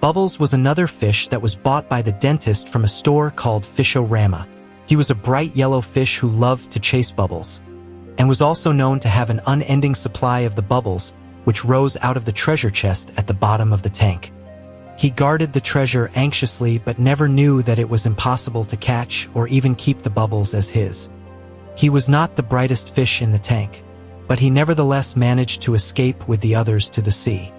Bubbles was another fish that was bought by the dentist from a store called Fish-O-Rama. He was a bright yellow fish who loved to chase bubbles, and was also known to have an unending supply of the bubbles, which rose out of the treasure chest at the bottom of the tank. He guarded the treasure anxiously but never knew that it was impossible to catch or even keep the bubbles as his. He was not the brightest fish in the tank, but he nevertheless managed to escape with the others to the sea.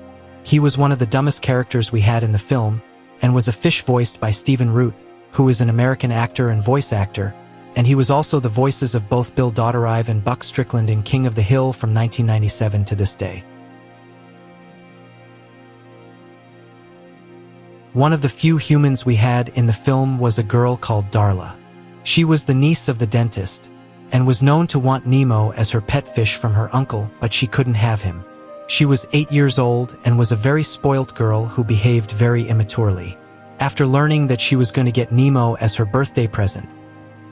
He was one of the dumbest characters we had in the film, and was a fish voiced by Stephen Root, who is an American actor and voice actor, and he was also the voices of both Bill Dotterive and Buck Strickland in King of the Hill from 1997 to this day. One of the few humans we had in the film was a girl called Darla. She was the niece of the dentist, and was known to want Nemo as her pet fish from her uncle, but she couldn't have him. She was 8 years old and was a very spoilt girl who behaved very immaturely. After learning that she was going to get Nemo as her birthday present,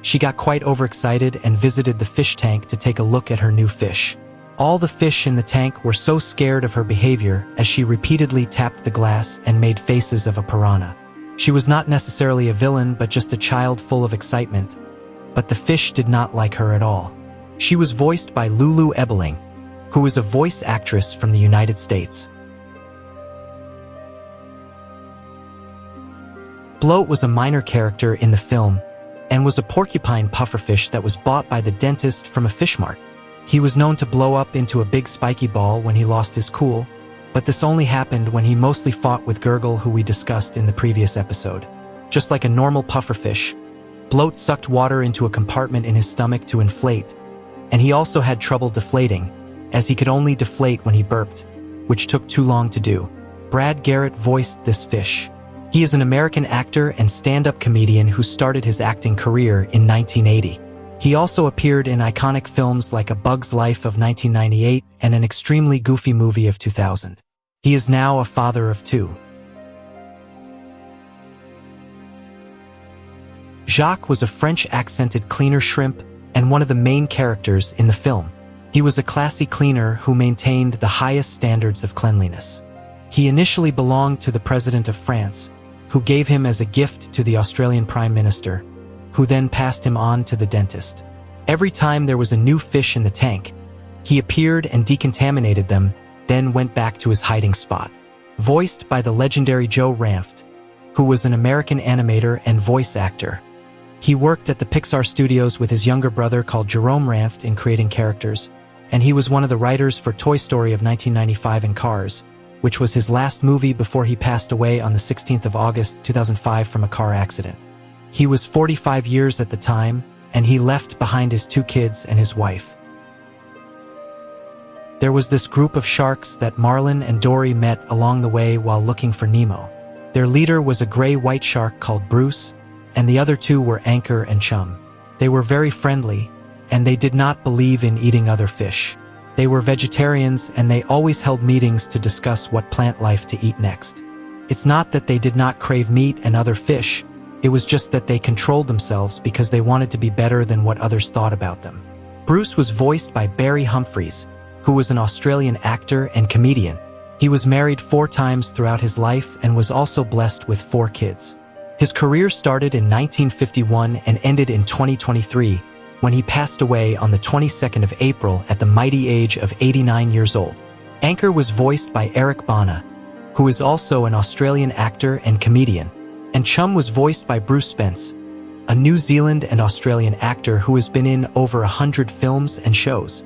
she got quite overexcited and visited the fish tank to take a look at her new fish. All the fish in the tank were so scared of her behavior as she repeatedly tapped the glass and made faces of a piranha. She was not necessarily a villain but just a child full of excitement, but the fish did not like her at all. She was voiced by Lulu Ebeling, who is a voice actress from the United States. Bloat was a minor character in the film and was a porcupine pufferfish that was bought by the dentist from a fish mart. He was known to blow up into a big spiky ball when he lost his cool, but this only happened when he mostly fought with Gurgle, who we discussed in the previous episode. Just like a normal pufferfish, Bloat sucked water into a compartment in his stomach to inflate, and he also had trouble deflating, as he could only deflate when he burped, which took too long to do. Brad Garrett voiced this fish. He is an American actor and stand-up comedian who started his acting career in 1980. He also appeared in iconic films like A Bug's Life of 1998 and an extremely goofy movie of 2000. He is now a father of 2. Jacques was a French-accented cleaner shrimp and one of the main characters in the film. He was a classy cleaner who maintained the highest standards of cleanliness. He initially belonged to the President of France, who gave him as a gift to the Australian Prime Minister, who then passed him on to the dentist. Every time there was a new fish in the tank, he appeared and decontaminated them, then went back to his hiding spot. Voiced by the legendary Joe Ranft, who was an American animator and voice actor. He worked at the Pixar studios with his younger brother called Jerome Ranft in creating characters, and he was one of the writers for Toy Story of 1995 and Cars, which was his last movie before he passed away on the 16th of August 2005 from a car accident. He was 45 years at the time, and he left behind his 2 kids and his wife. There was this group of sharks that Marlin and Dory met along the way while looking for Nemo. Their leader was a gray-white shark called Bruce, and the other 2 were Anchor and Chum. They were very friendly, and they did not believe in eating other fish. They were vegetarians, and they always held meetings to discuss what plant life to eat next. It's not that they did not crave meat and other fish, it was just that they controlled themselves because they wanted to be better than what others thought about them. Bruce was voiced by Barry Humphries, who was an Australian actor and comedian. He was married 4 times throughout his life and was also blessed with 4 kids. His career started in 1951 and ended in 2023, when he passed away on the 22nd of April at the mighty age of 89 years old. Anchor was voiced by Eric Bana, who is also an Australian actor and comedian, and Chum was voiced by Bruce Spence, a New Zealand and Australian actor who has been in over 100 films and shows.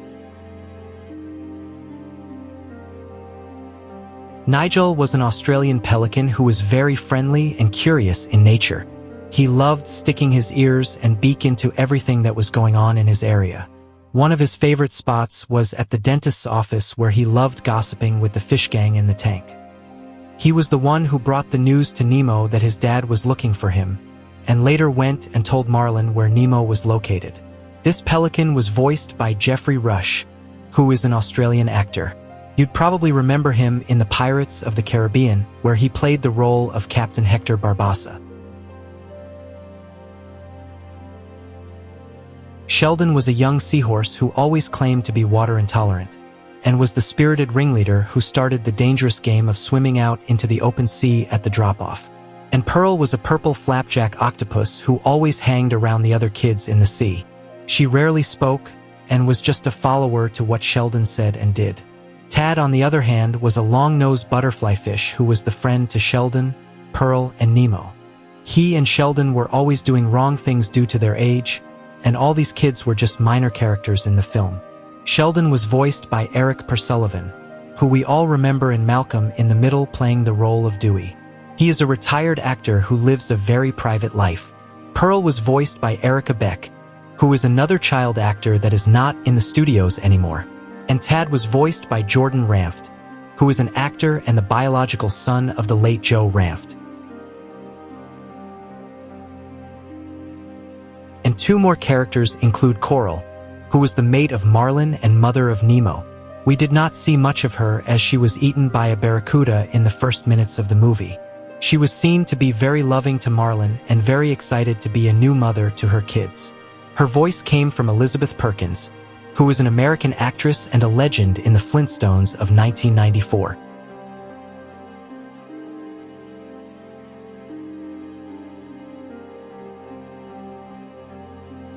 Nigel was an Australian pelican who was very friendly and curious in nature. He loved sticking his ears and beak into everything that was going on in his area. One of his favorite spots was at the dentist's office, where he loved gossiping with the fish gang in the tank. He was the one who brought the news to Nemo that his dad was looking for him, and later went and told Marlin where Nemo was located. This pelican was voiced by Geoffrey Rush, who is an Australian actor. You'd probably remember him in the Pirates of the Caribbean, where he played the role of Captain Hector Barbassa. Sheldon was a young seahorse who always claimed to be water intolerant. and was the spirited ringleader who started the dangerous game of swimming out into the open sea at the drop-off. And Pearl was a purple flapjack octopus who always hanged around the other kids in the sea. She rarely spoke and was just a follower to what Sheldon said and did. Tad, on the other hand, was a long-nosed butterfly fish who was the friend to Sheldon, Pearl, and Nemo. He and Sheldon were always doing wrong things due to their age, and all these kids were just minor characters in the film. Sheldon was voiced by Eric Persullivan, who we all remember in Malcolm in the Middle playing the role of Dewey. He is a retired actor who lives a very private life. Pearl was voiced by Erica Beck, who is another child actor that is not in the studios anymore. And Tad was voiced by Jordan Ranft, who is an actor and the biological son of the late Joe Ranft. And two more characters include Coral, who was the mate of Marlin and mother of Nemo. We did not see much of her as she was eaten by a barracuda in the first minutes of the movie. She was seen to be very loving to Marlin and very excited to be a new mother to her kids. Her voice came from Elizabeth Perkins, who was an American actress and a legend in the Flintstones of 1994.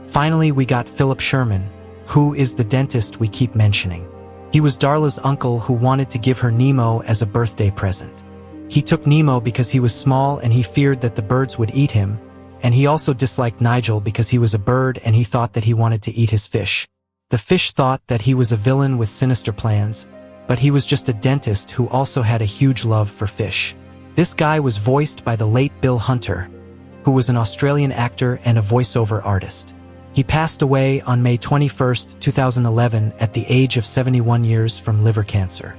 Finally, we got Philip Sherman, who is the dentist we keep mentioning. He was Darla's uncle who wanted to give her Nemo as a birthday present. He took Nemo because he was small and he feared that the birds would eat him, and he also disliked Nigel because he was a bird and he thought that he wanted to eat his fish. The fish thought that he was a villain with sinister plans, but he was just a dentist who also had a huge love for fish. This guy was voiced by the late Bill Hunter, who was an Australian actor and a voiceover artist. He passed away on May 21, 2011 at the age of 71 years from liver cancer.